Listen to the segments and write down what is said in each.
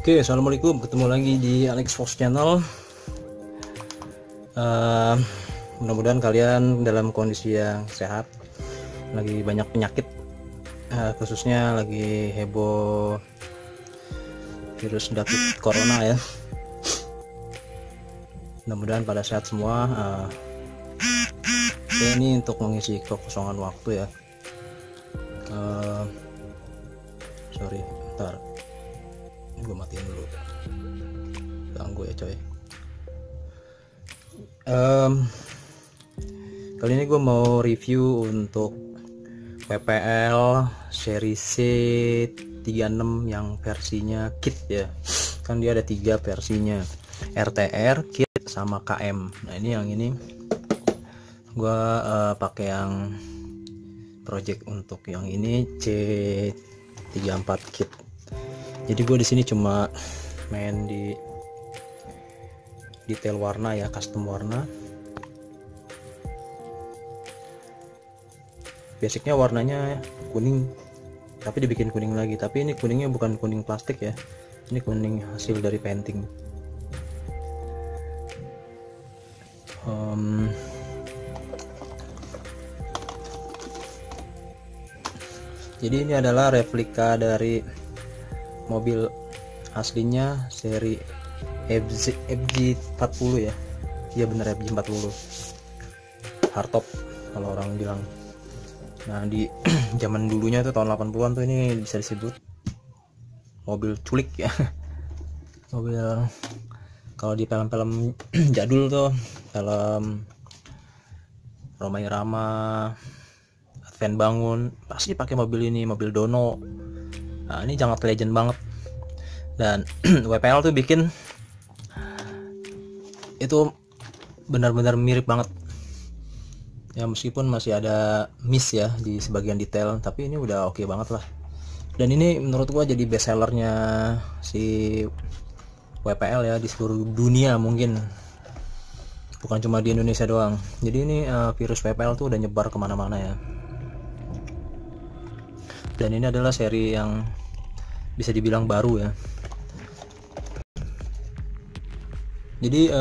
Oke, assalamualaikum, ketemu lagi di Alex Fox Channel. Mudah-mudahan kalian dalam kondisi yang sehat. Lagi banyak penyakit, khususnya lagi heboh virus David Corona ya. Mudah-mudahan pada sehat semua. Ini untuk mengisi kekosongan waktu ya. Sorry, bentar. Gue matiin dulu, ganggu ya coy. Kali ini gue mau review untuk PPL seri C36 yang versinya kit ya. Kan dia ada 3 versinya, RTR, kit, sama KM. Nah ini yang ini gue pakai yang project untuk yang ini C34 kit. Jadi gue di sini cuma main di detail warna ya, custom warna. Basicnya warnanya kuning, tapi dibikin kuning lagi. Tapi ini kuningnya bukan kuning plastik ya, ini kuning hasil dari painting. Jadi ini adalah replika dari mobil aslinya seri FJ40 ya. Iya bener, FJ40 hardtop kalau orang bilang. Nah di zaman dulunya tuh tahun 80-an tuh ini bisa disebut mobil culik ya. Mobil kalau di film-film jadul tuh, film Rhoma Irama, Advent Bangun, pasti pakai mobil ini, mobil Dono. Nah ini sangat legend banget, dan WPL tuh bikin itu benar-benar mirip banget ya, meskipun masih ada miss ya di sebagian detail, tapi ini udah oke banget lah. Dan ini menurut gua jadi best sellernya si WPL ya di seluruh dunia, mungkin bukan cuma di Indonesia doang. Jadi ini virus WPL tuh udah nyebar kemana-mana ya. Dan ini adalah seri yang bisa dibilang baru ya. Jadi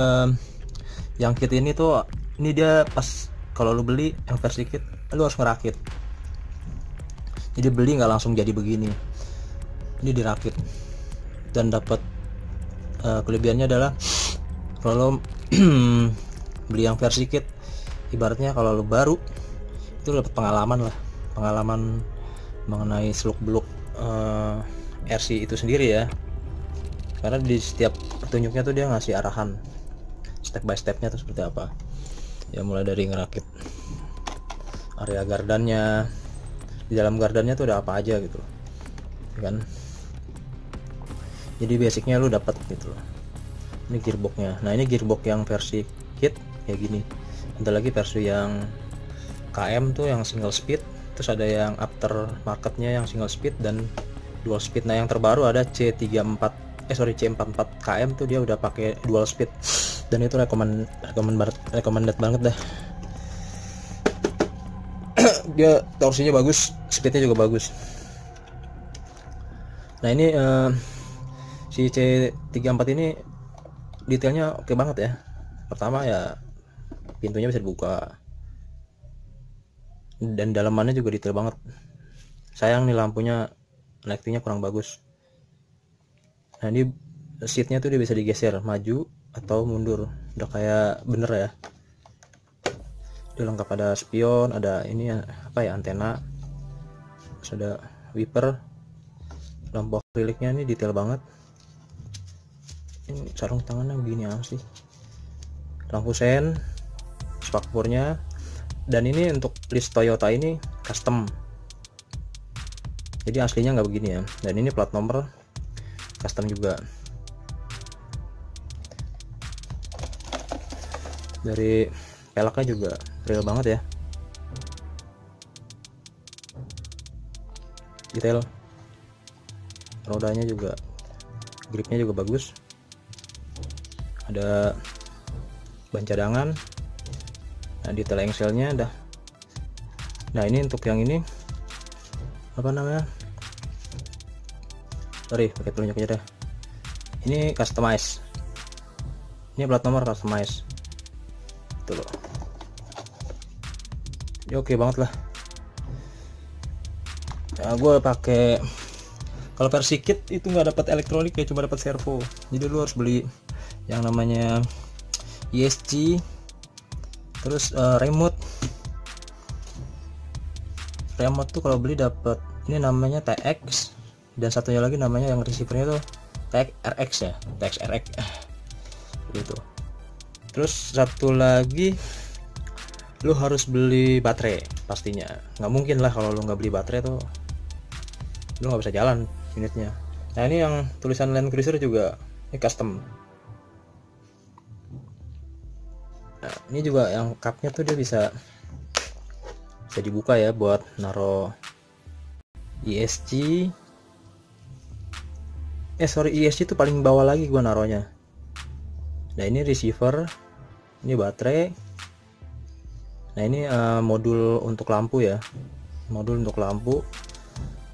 yang kit ini tuh, ini dia pas kalau lu beli yang versi kit, lu harus ngerakit. Jadi beli nggak langsung jadi begini, ini dirakit. Dan dapat kelebihannya adalah kalau beli yang versi kit, ibaratnya kalau lu baru itu dapat pengalaman lah, pengalaman mengenai seluk-beluk RC itu sendiri ya, karena di setiap petunjuknya tuh dia ngasih arahan step by stepnya tuh seperti apa ya, mulai dari ngerakit area gardannya, di dalam gardannya tuh ada apa aja gitu kan. Jadi basicnya lu dapat gitu loh. Ini gearboxnya. Nah ini gearbox yang versi kit kayak gini. Ada lagi versi yang KM tuh yang single speed, terus ada yang aftermarketnya yang single speed dan dual speed. Nah yang terbaru ada C44 KM tuh dia udah pakai dual speed, dan itu recommended banget dah. Dia torsinya bagus, speednya juga bagus. Nah ini si C34 ini detailnya oke banget ya. Pertama ya pintunya bisa dibuka, dan dalamannya juga detail banget. Sayang nih lampunya, lightingnya kurang bagus. Nah ini seatnya tuh dia bisa digeser maju atau mundur, udah kayak bener ya. Dia lengkap, ada spion, ada ini apa ya, antena, terus ada wiper, lampu akriliknya ini detail banget. Ini sarung tangannya begini apa sih, lampu sen, spakbornya. Dan ini untuk list Toyota ini custom, jadi aslinya nggak begini ya. Dan ini plat nomor custom juga. Dari pelaknya juga real banget ya, detail. Rodanya juga, gripnya juga bagus. Ada ban cadangan. Nah detail engselnya dah. Nah ini untuk yang ini apa namanya, sorry pakai telunjuk aja dah. ini customize, ini plat nomor customize itu loh. Ya, oke banget lah. Nah, gue pakai, kalau versi kit itu nggak dapat elektronik ya, cuma dapat servo. Jadi lu harus beli yang namanya ESC, terus remote tuh kalau beli dapat ini namanya TX, dan satunya lagi namanya yang receivernya tuh TX RX ya, TX RX gitu. Terus satu lagi lu harus beli baterai pastinya. Nggak mungkin lah kalau lu nggak beli baterai tuh lu nggak bisa jalan unitnya. Nah ini yang tulisan Land Cruiser juga ini custom. Nah ini juga yang cupnya tuh dia bisa dibuka ya buat naro ESC. ESC itu paling bawah lagi gua naronya. Nah ini receiver, ini baterai. Nah ini modul untuk lampu ya, modul untuk lampu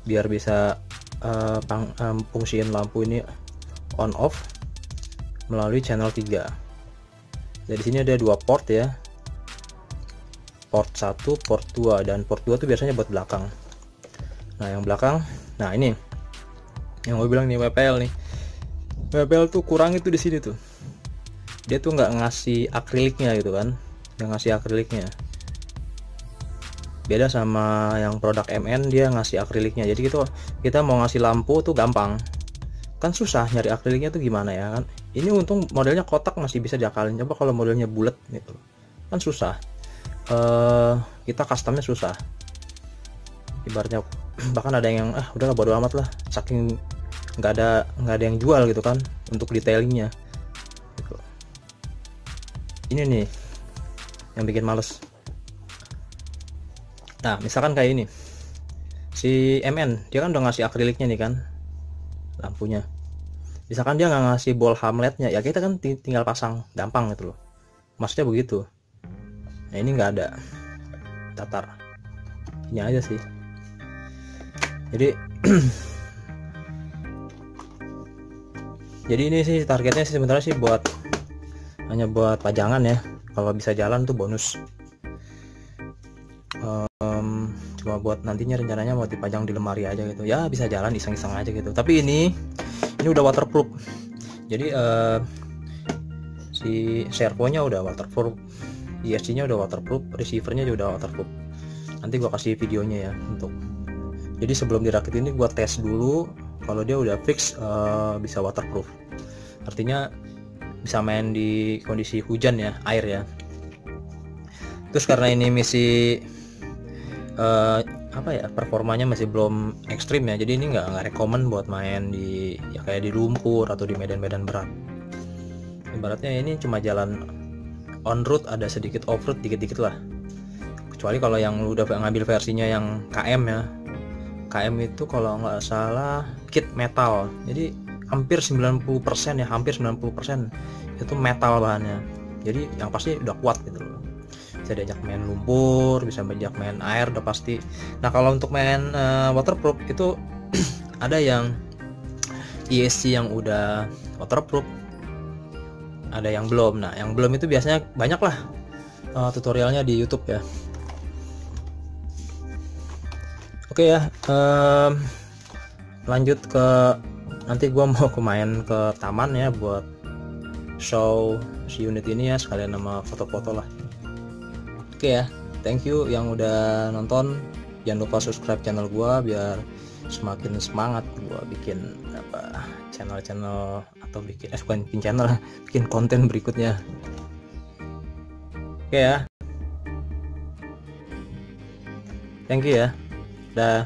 biar bisa fungsiin lampu ini on off melalui channel 3. Dari sini ada dua port ya, port 1, port 2, dan port 2 tuh biasanya buat belakang. Nah yang belakang, nah ini yang gue bilang nih, WPL nih, WPL tuh kurang itu di sini tuh, dia tuh nggak ngasih akriliknya gitu kan, nggak ngasih akriliknya. Beda sama yang produk MN, dia ngasih akriliknya. Jadi gitu kita mau ngasih lampu tuh gampang, kan susah nyari akriliknya tuh gimana ya kan. Ini untung modelnya kotak masih bisa diakalin, coba kalau modelnya bulat gitu kan susah. Kita customnya susah ibaratnya. Bahkan ada yang udahlah bodo amat lah, saking nggak ada yang jual gitu kan untuk detailingnya gitu. Ini nih yang bikin males. Nah misalkan kayak ini si MN, dia kan udah ngasih akriliknya nih kan lampunya. Misalkan dia nggak ngasih ball hamletnya, ya kita kan tinggal pasang gampang gitu loh, maksudnya begitu. Nah ini nggak ada datar, ini aja sih. Jadi jadi ini sih targetnya sih sebenarnya sih hanya buat pajangan ya, kalau bisa jalan tuh bonus. Cuma buat nantinya rencananya mau dipajang di lemari aja gitu ya, bisa jalan iseng-iseng aja gitu. Tapi ini udah waterproof, jadi si servonya udah waterproof, ESC nya udah waterproof, receivernya juga udah waterproof. Nanti gua kasih videonya ya untuk, jadi sebelum dirakit ini gua tes dulu kalau dia udah fix bisa waterproof, artinya bisa main di kondisi hujan ya, air ya. Terus karena ini masih performanya masih belum ekstrim ya, jadi ini nggak rekomen buat main di ya kayak di lumpur atau di medan-medan berat. Ibaratnya ini cuma jalan on road, ada sedikit off road dikit-dikit lah. Kecuali kalau yang udah ngambil versinya yang KM ya, KM itu kalau nggak salah kit metal, jadi hampir 90% ya, hampir 90% itu metal bahannya, jadi yang pasti udah kuat gitu loh. Bisa diajak main lumpur, bisa diajak main air udah pasti. Nah kalau untuk main waterproof itu ada yang ESC yang udah waterproof, ada yang belum. Nah yang belum itu biasanya banyak lah tutorialnya di YouTube ya. Oke ya, lanjut ke nanti gua mau main ke taman ya buat show si unit ini ya, sekalian nama foto-foto lah. Oke ya, thank you yang udah nonton. Jangan lupa subscribe channel gua biar semakin semangat gua bikin channel atau bikin channel, bikin konten berikutnya. Oke ya, thank you ya. Dah.